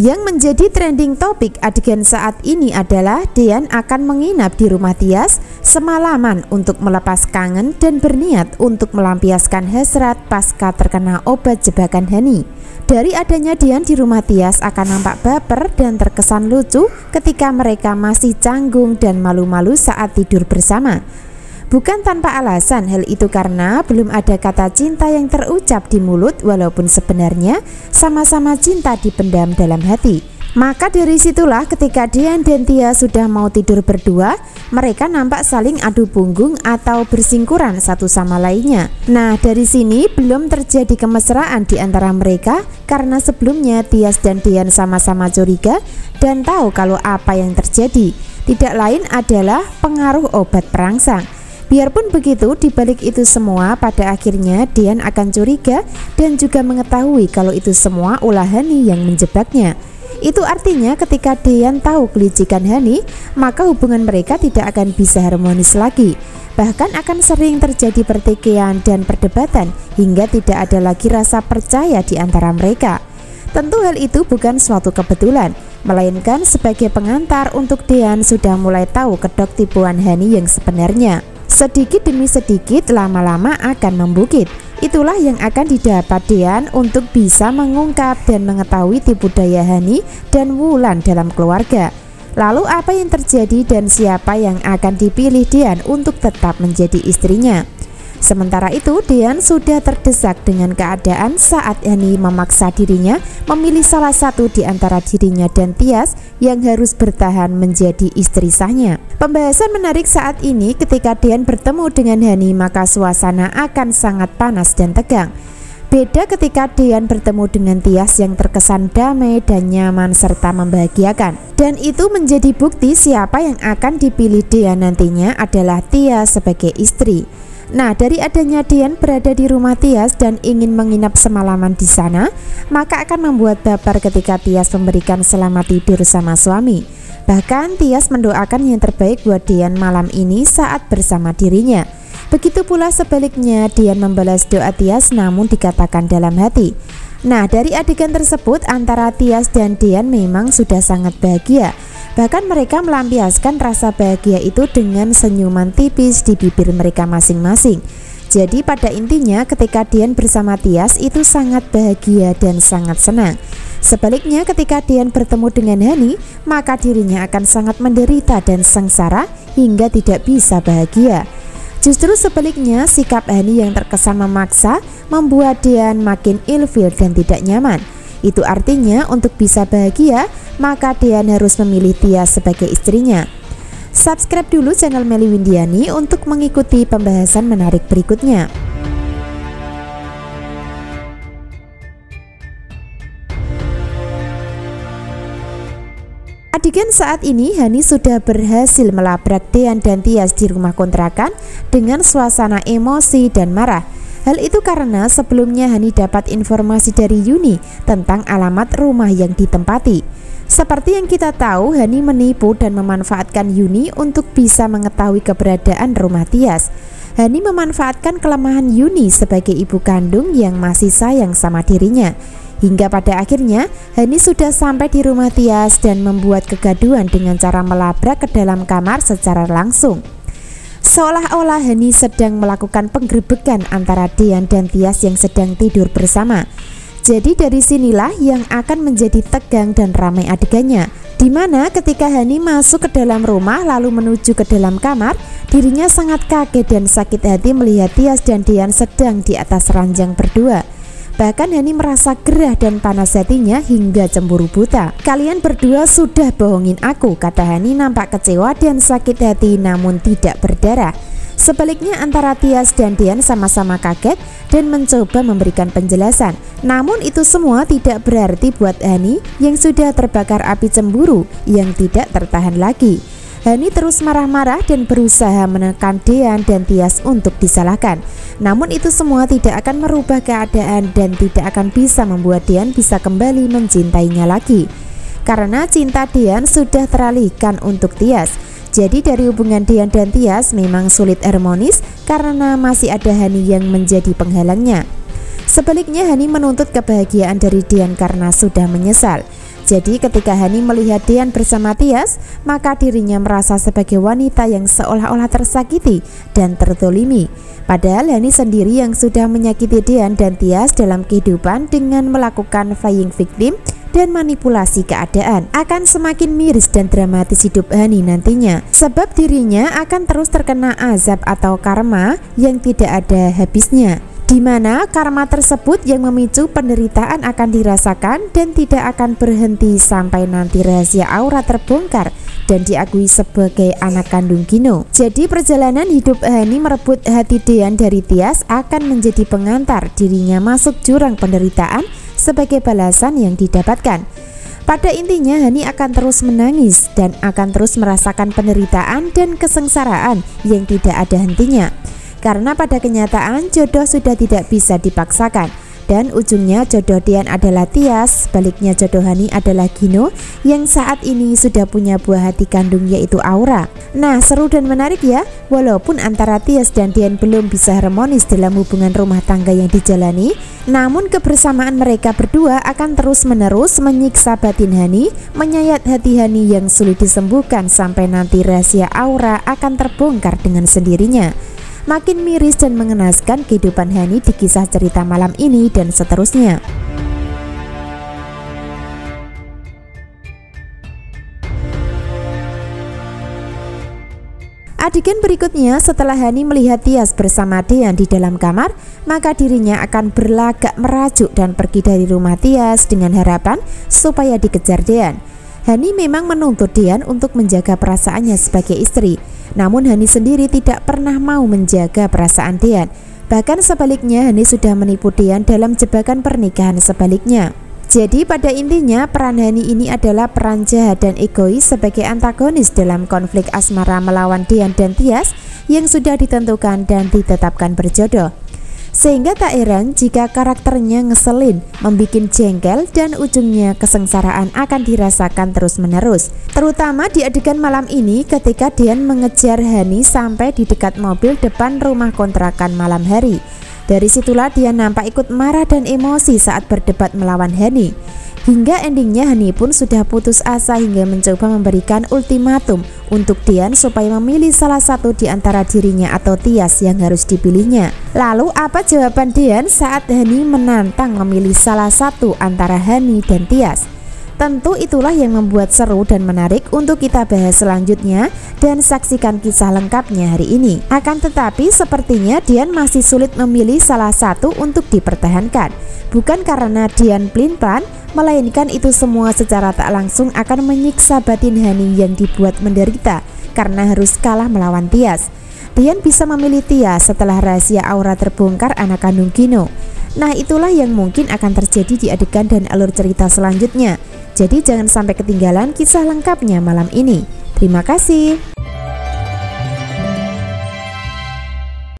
Yang menjadi trending topik adegan saat ini adalah Dean akan menginap di rumah Tias semalaman untuk melepas kangen dan berniat untuk melampiaskan hasrat pasca terkena obat jebakan Hani. Dari adanya Dean di rumah Tias akan nampak baper dan terkesan lucu ketika mereka masih canggung dan malu-malu saat tidur bersama. Bukan tanpa alasan, hal itu karena belum ada kata cinta yang terucap di mulut walaupun sebenarnya sama-sama cinta dipendam dalam hati. Maka dari situlah ketika Dean dan Tia sudah mau tidur berdua, mereka nampak saling adu punggung atau bersingkuran satu sama lainnya. Nah, dari sini belum terjadi kemesraan di antara mereka karena sebelumnya Tias dan Dean sama-sama curiga dan tahu kalau apa yang terjadi tidak lain adalah pengaruh obat perangsang. Biarpun begitu, dibalik itu semua pada akhirnya Dean akan curiga dan juga mengetahui kalau itu semua ulah Hani yang menjebaknya. Itu artinya ketika Dean tahu kelicikan Hani, maka hubungan mereka tidak akan bisa harmonis lagi. Bahkan akan sering terjadi pertikaian dan perdebatan hingga tidak ada lagi rasa percaya di antara mereka. Tentu hal itu bukan suatu kebetulan, melainkan sebagai pengantar untuk Dean sudah mulai tahu kedok tipuan Hani yang sebenarnya. Sedikit demi sedikit lama-lama akan membukit. Itulah yang akan didapat Dean untuk bisa mengungkap dan mengetahui tipu daya Hani dan Wulan dalam keluarga. Lalu apa yang terjadi dan siapa yang akan dipilih Dean untuk tetap menjadi istrinya. Sementara itu Dean sudah terdesak dengan keadaan saat Hani memaksa dirinya memilih salah satu di antara dirinya dan Tias yang harus bertahan menjadi istri sahnya. Pembahasan menarik saat ini ketika Dean bertemu dengan Hani, maka suasana akan sangat panas dan tegang. Beda ketika Dean bertemu dengan Tias yang terkesan damai dan nyaman serta membahagiakan. Dan itu menjadi bukti siapa yang akan dipilih Dean nantinya adalah Tias sebagai istri. Nah, dari adanya Dean berada di rumah Tias dan ingin menginap semalaman di sana, maka akan membuat baper ketika Tias memberikan selamat tidur sama suami. Bahkan Tias mendoakan yang terbaik buat Dean malam ini saat bersama dirinya. Begitu pula sebaliknya, Dean membalas doa Tias namun dikatakan dalam hati. Nah, dari adegan tersebut antara Tias dan Dean memang sudah sangat bahagia. Bahkan mereka melampiaskan rasa bahagia itu dengan senyuman tipis di bibir mereka masing-masing. Jadi pada intinya ketika Dean bersama Tias itu sangat bahagia dan sangat senang. Sebaliknya ketika Dean bertemu dengan Hani, maka dirinya akan sangat menderita dan sengsara hingga tidak bisa bahagia. Justru sebaliknya, sikap Hani yang terkesan memaksa membuat Dean makin ilfil dan tidak nyaman. Itu artinya untuk bisa bahagia, maka Dean harus memilih Tias sebagai istrinya. Subscribe dulu channel Melly Windiani untuk mengikuti pembahasan menarik berikutnya. Adegan saat ini Hani sudah berhasil melabrak Dean dan Tias di rumah kontrakan dengan suasana emosi dan marah. Hal itu karena sebelumnya Hani dapat informasi dari Yuni tentang alamat rumah yang ditempati. Seperti yang kita tahu, Hani menipu dan memanfaatkan Yuni untuk bisa mengetahui keberadaan rumah Tias. Hani memanfaatkan kelemahan Yuni sebagai ibu kandung yang masih sayang sama dirinya. Hingga pada akhirnya Hani sudah sampai di rumah Tias dan membuat kegaduhan dengan cara melabrak ke dalam kamar secara langsung. Seolah-olah Hani sedang melakukan penggerebekan antara Dean dan Tias yang sedang tidur bersama. Jadi dari sinilah yang akan menjadi tegang dan ramai adegannya, dimana ketika Hani masuk ke dalam rumah lalu menuju ke dalam kamar, dirinya sangat kaget dan sakit hati melihat Tias dan Dean sedang di atas ranjang berdua. Bahkan Hani merasa gerah dan panas hatinya hingga cemburu buta. "Kalian berdua sudah bohongin aku," kata Hani nampak kecewa dan sakit hati namun tidak berdarah. Sebaliknya antara Tias dan Dean sama-sama kaget dan mencoba memberikan penjelasan. Namun itu semua tidak berarti buat Hani yang sudah terbakar api cemburu yang tidak tertahan lagi. Hani terus marah-marah dan berusaha menekan Dean dan Tias untuk disalahkan. Namun itu semua tidak akan merubah keadaan dan tidak akan bisa membuat Dean bisa kembali mencintainya lagi. Karena cinta Dean sudah teralihkan untuk Tias. Jadi dari hubungan Dean dan Tias memang sulit harmonis karena masih ada Hani yang menjadi penghalangnya. Sebaliknya Hani menuntut kebahagiaan dari Dean karena sudah menyesal. Jadi ketika Hani melihat Dian bersama Tias, maka dirinya merasa sebagai wanita yang seolah-olah tersakiti dan tertolimi. Padahal Hani sendiri yang sudah menyakiti Dian dan Tias dalam kehidupan dengan melakukan playing victim dan manipulasi keadaan. Akan semakin miris dan dramatis hidup Hani nantinya, sebab dirinya akan terus terkena azab atau karma yang tidak ada habisnya, di mana karma tersebut yang memicu penderitaan akan dirasakan dan tidak akan berhenti sampai nanti rahasia Aura terbongkar dan diakui sebagai anak kandung Gino. Jadi perjalanan hidup Hani merebut hati Dian dari Tias akan menjadi pengantar dirinya masuk jurang penderitaan sebagai balasan yang didapatkan. Pada intinya Hani akan terus menangis dan akan terus merasakan penderitaan dan kesengsaraan yang tidak ada hentinya. Karena pada kenyataan jodoh sudah tidak bisa dipaksakan, dan ujungnya jodoh Dian adalah Tias, sebaliknya jodoh Hani adalah Gino yang saat ini sudah punya buah hati kandung yaitu Aura. Nah, seru dan menarik ya, walaupun antara Tias dan Dian belum bisa harmonis dalam hubungan rumah tangga yang dijalani, namun kebersamaan mereka berdua akan terus-menerus menyiksa batin Hani, menyayat hati Hani yang sulit disembuhkan sampai nanti rahasia Aura akan terbongkar dengan sendirinya. Makin miris dan mengenaskan kehidupan Hani di kisah cerita malam ini dan seterusnya. Adegan berikutnya, setelah Hani melihat Tias bersama Dian di dalam kamar, maka dirinya akan berlagak merajuk dan pergi dari rumah Tias dengan harapan supaya dikejar Dian. Hani memang menuntut Dian untuk menjaga perasaannya sebagai istri, namun Hani sendiri tidak pernah mau menjaga perasaan Dian. Bahkan sebaliknya, Hani sudah menipu Dian dalam jebakan pernikahan sebaliknya. Jadi pada intinya peran Hani ini adalah peran jahat dan egois sebagai antagonis dalam konflik asmara melawan Dian dan Tias yang sudah ditentukan dan ditetapkan berjodoh. Sehingga tak heran jika karakternya ngeselin, membikin jengkel, dan ujungnya kesengsaraan akan dirasakan terus-menerus. Terutama di adegan malam ini ketika Dian mengejar Hani sampai di dekat mobil depan rumah kontrakan malam hari. Dari situlah Dian nampak ikut marah dan emosi saat berdebat melawan Hani. Hingga endingnya Hani pun sudah putus asa hingga mencoba memberikan ultimatum untuk Dian supaya memilih salah satu di antara dirinya atau Tias yang harus dipilihnya. Lalu apa jawaban Dian saat Hani menantang memilih salah satu antara Hani dan Tias? Tentu itulah yang membuat seru dan menarik untuk kita bahas selanjutnya dan saksikan kisah lengkapnya hari ini. Akan tetapi sepertinya Dian masih sulit memilih salah satu untuk dipertahankan. Bukan karena Dian pelin-pelan, melainkan itu semua secara tak langsung akan menyiksa batin Hani yang dibuat menderita karena harus kalah melawan Tias. Dian bisa memilih Tias setelah rahasia Aura terbongkar anak kandung Gino. Nah, itulah yang mungkin akan terjadi di adegan dan alur cerita selanjutnya. Jadi jangan sampai ketinggalan kisah lengkapnya malam ini. Terima kasih.